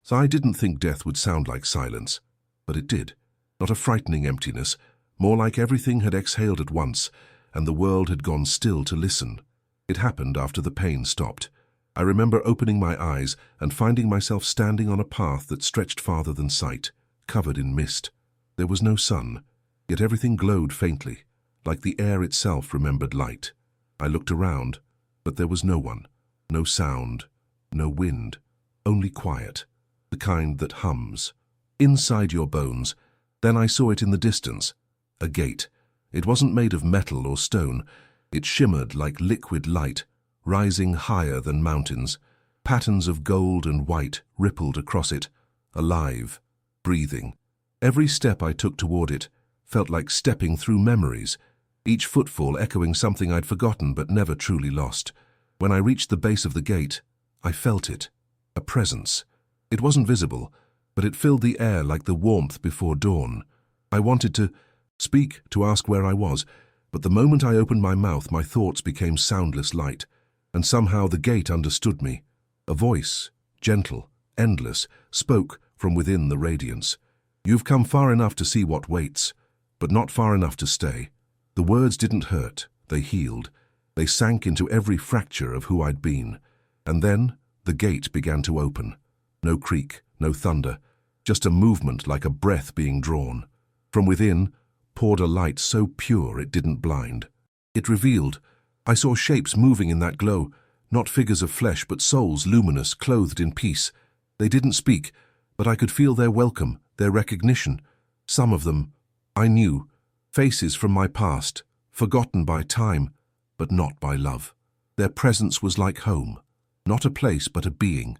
So I didn't think death would sound like silence, but it did. Not a frightening emptiness, more like everything had exhaled at once, and the world had gone still to listen. It happened after the pain stopped. I remember opening my eyes and finding myself standing on a path that stretched farther than sight, covered in mist. There was no sun, yet everything glowed faintly, like the air itself remembered light. I looked around, but there was no one, no sound, no wind, only quiet, the kind that hums. Inside your bones. Then I saw it in the distance, a gate. It wasn't made of metal or stone. It shimmered like liquid light, rising higher than mountains. Patterns of gold and white rippled across it, alive, breathing. Every step I took toward it felt like stepping through memories, each footfall echoing something I'd forgotten but never truly lost. When I reached the base of the gate, I felt it, a presence. It wasn't visible, but it filled the air like the warmth before dawn. I wanted to speak, to ask where I was, but the moment I opened my mouth, my thoughts became soundless light, and somehow the gate understood me. A voice, gentle, endless, spoke from within the radiance. You've come far enough to see what waits, but not far enough to stay. The words didn't hurt, they healed. They sank into every fracture of who I'd been. And then the gate began to open. No creak, no thunder, just a movement like a breath being drawn. From within poured a light so pure it didn't blind. It revealed. I saw shapes moving in that glow, not figures of flesh but souls luminous, clothed in peace. They didn't speak, but I could feel their welcome, their recognition. Some of them I knew, faces from my past, forgotten by time, but not by love. Their presence was like home, not a place but a being.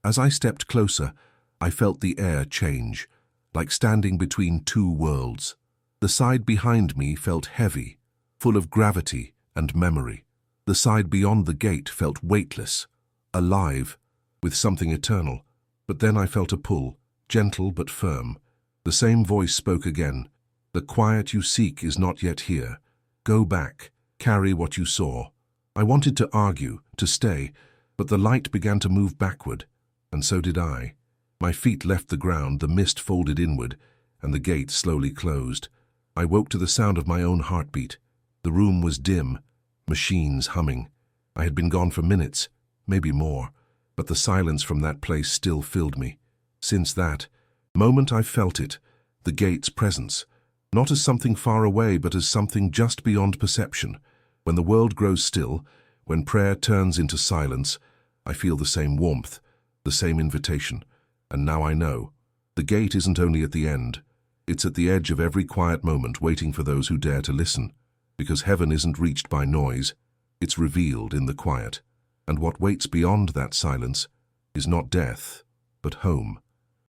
As I stepped closer, I felt the air change, like standing between two worlds. The side behind me felt heavy, full of gravity and memory. The side beyond the gate felt weightless, alive, with something eternal. But then I felt a pull, gentle but firm. The same voice spoke again. The quiet you seek is not yet here. Go back, carry what you saw. I wanted to argue, to stay, but the light began to move backward, and so did I. My feet left the ground, the mist folded inward, and the gate slowly closed. I woke to the sound of my own heartbeat. The room was dim, machines humming. I had been gone for minutes, maybe more, but the silence from that place still filled me. Since that moment I felt it, the gate's presence, not as something far away but as something just beyond perception. When the world grows still, when prayer turns into silence, I feel the same warmth, the same invitation. And now I know, the gate isn't only at the end, it's at the edge of every quiet moment waiting for those who dare to listen. Because heaven isn't reached by noise, it's revealed in the quiet. And what waits beyond that silence is not death, but home.